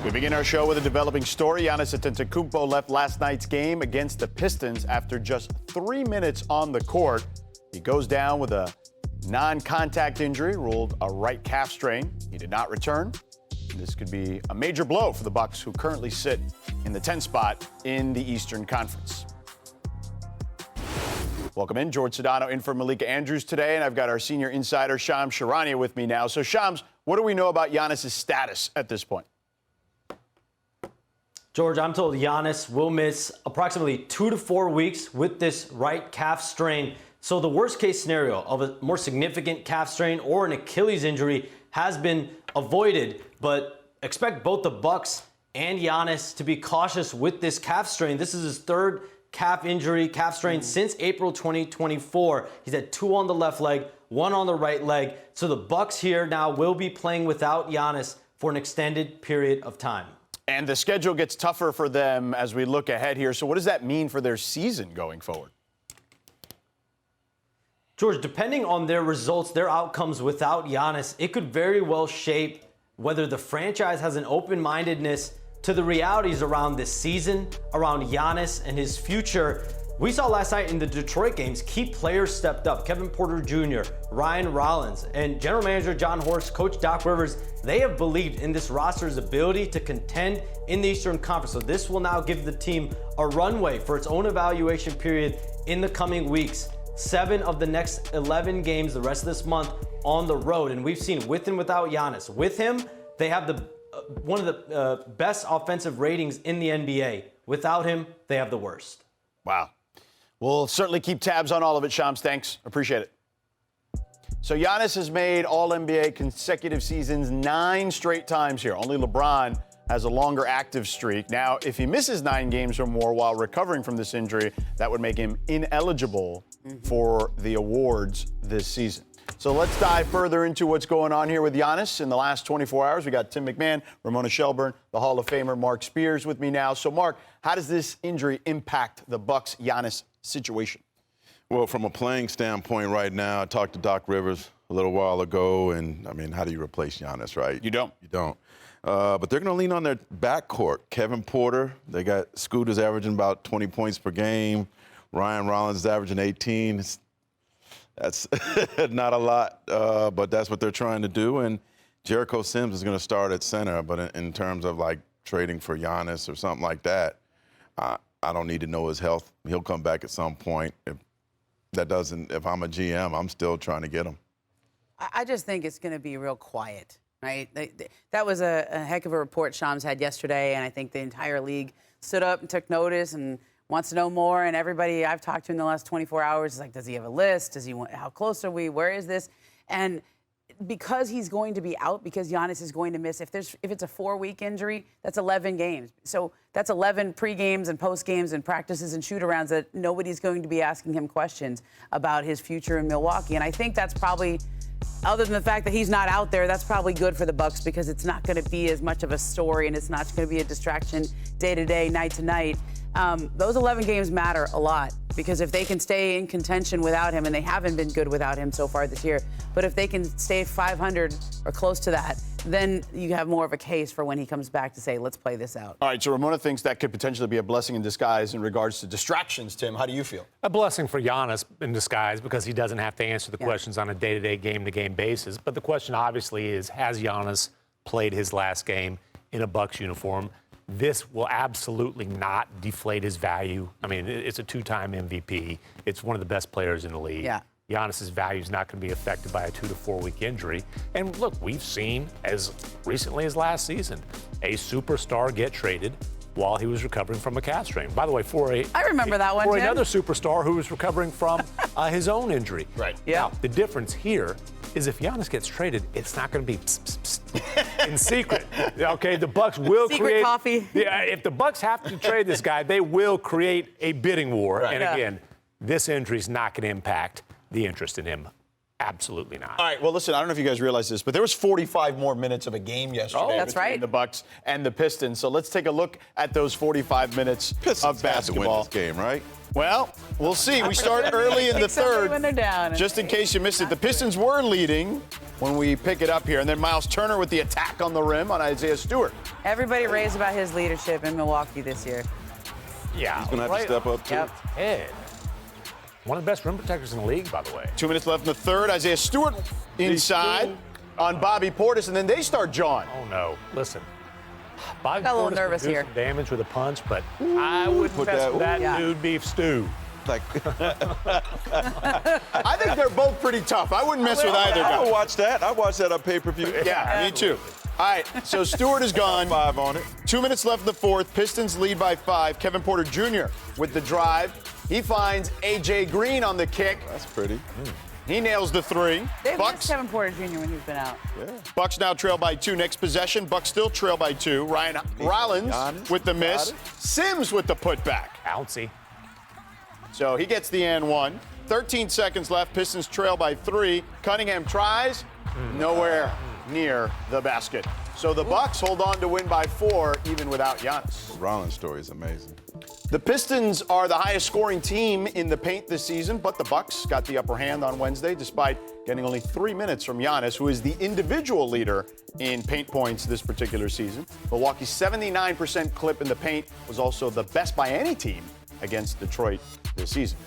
We begin our show with a developing story. Giannis Antetokounmpo left last night's game against the Pistons after just 3 minutes on the court. He goes down with a non-contact injury, ruled a right calf strain. He did not return. This could be a major blow for the Bucks, who currently sit in the 10th spot in the Eastern Conference. Welcome in. George Sedano in for Malika Andrews today, and I've got our senior insider, Shams Charania, with me now. So, Shams, what do we know about Giannis' status at this point? George, I'm told Giannis will miss approximately 2 to 4 weeks with this right calf strain. So the worst case scenario of a more significant calf strain or an Achilles injury has been avoided, but expect both the Bucks and Giannis to be cautious with this calf strain. This is his third calf strain since April 2024. He's had 2 on the left leg, 1 on the right leg. So the Bucks here now will be playing without Giannis for an extended period of time. And the schedule gets tougher for them as we look ahead here. So what does that mean for their season going forward? George, depending on their results, their outcomes without Giannis, it could very well shape whether the franchise has an open-mindedness to the realities around this season, around Giannis and his future. We saw last night in the Detroit games, key players stepped up. Kevin Porter Jr., Ryan Rollins, and General Manager John Horst, Coach Doc Rivers, they have believed in this roster's ability to contend in the Eastern Conference. So this will now give the team a runway for its own evaluation period in the coming weeks. 7 of the next 11 games the rest of this month on the road. And we've seen with and without Giannis. With him, they have one of the best offensive ratings in the NBA. Without him, they have the worst. Wow. We'll certainly keep tabs on all of it, Shams. Thanks. Appreciate it. So Giannis has made All-NBA consecutive seasons 9 straight times here. Only LeBron has a longer active streak. Now, if he misses 9 games or more while recovering from this injury, that would make him ineligible for the awards this season. So let's dive further into what's going on here with Giannis. In the last 24 hours, we got Tim MacMahon, Ramona Shelburne, the Hall of Famer Marc Spears with me now. So, Marc, how does this injury impact the Bucks-Giannis situation? Well, from a playing standpoint right now, I talked to Doc Rivers a little while ago, and, I mean, how do you replace Giannis, right? You don't. You don't. But they're going to lean on their backcourt. Kevin Porter, they got Scooters averaging about 20 points per game. Ryan Rollins is averaging 18. That's not a lot, but that's what they're trying to do. And Jericho Sims is going to start at center, but in terms of, like, trading for Giannis or something like that, I don't need to know his health. He'll come back at some point. If I'm a GM, I'm still trying to get him. I just think it's going to be real quiet, right? That was a heck of a report Shams had yesterday, and I think the entire league stood up and took notice and wants to know more. And everybody I've talked to in the last 24 hours is like, does he have a list? How close are we? Where is this? And because he's going to be out, because Giannis is going to miss, if it's a 4-week injury, that's 11 games. So that's 11 pre-games and post-games and practices and shoot-arounds that nobody's going to be asking him questions about his future in Milwaukee. And I think that's probably, other than the fact that he's not out there, that's probably good for the Bucks, because it's not going to be as much of a story and it's not going to be a distraction day-to-day, night-to-night. Those 11 games matter a lot, because if they can stay in contention without him, and they haven't been good without him so far this year, but if they can stay 500 or close to that, then you have more of a case for when he comes back to say, let's play this out. All right, so Ramona thinks that could potentially be a blessing in disguise in regards to distractions. Tim, how do you feel? A blessing for Giannis in disguise, because he doesn't have to answer the questions on a day-to-day, game-to-game basis. But the question obviously is, has Giannis played his last game in a Bucks uniform? This will absolutely not deflate his value. I mean, it's a 2-time MVP. It's one of the best players in the league. Yeah. Giannis's value is not going to be affected by a 2 to 4 week injury. And look, we've seen as recently as last season a superstar get traded while he was recovering from a calf strain. By the way, I remember that one, for Tim. another superstar who was recovering from his own injury. Right. Yeah. Now, the difference here is if Giannis gets traded, it's not going to be in secret. Okay, the Bucks will secret coffee. Yeah, if the Bucks have to trade this guy, they will create a bidding war. Right. And again, this injury is not going to impact the interest in him Absolutely not. All right, well, listen, I don't know if you guys realize this, but there was 45 more minutes of a game yesterday. Oh, that's between right. The Bucks and the Pistons. So let's take a look at those 45 minutes Pistons of had to win basketball. this game, right? Well, we'll see. We start early in the Pick somebody third. when they're down. Just in case you missed it, the Pistons were leading when we pick it up here. And then Miles Turner with the attack on the rim on Isaiah Stewart. Everybody raves about his leadership in Milwaukee this year. Yeah. He's going to have to step up, too. Yep. Head. One of the best rim protectors in the league, by the way. 2 minutes left in the third. Isaiah Stewart inside on Bobby Portis, and then they start jawing. Oh, no. Listen. Bobby Got a little Portis nervous can do here. some damage with a punch, but I wouldn't Put mess that- with that Yeah. dude beef stew. Like, I think they're both pretty tough. I wouldn't mess with either I guy. would watch that. I watch that on pay-per-view. Yeah, me too. All right, so Stewart is gone. 5 on it. 2 minutes left in the fourth. Pistons lead by 5. Kevin Porter Jr. with the drive. He finds A.J. Green on the kick. That's pretty. He nails the three. They've missed Bucks, Kevin Porter Jr. when he's been out. Bucks now trail by 2. Next possession, Bucks still trail by 2. Ryan Rollins Giannis with the miss. got it. Sims with the putback. Bouncy. So he gets the and one. 13 seconds left. Pistons trail by 3. Cunningham tries. Nowhere near the basket. So the Bucks hold on to win by 4, even without Giannis. Rollins' story is amazing. The Pistons are the highest scoring team in the paint this season, but the Bucks got the upper hand on Wednesday despite getting only 3 minutes from Giannis, who is the individual leader in paint points this particular season. Milwaukee's 79% clip in the paint was also the best by any team against Detroit this season.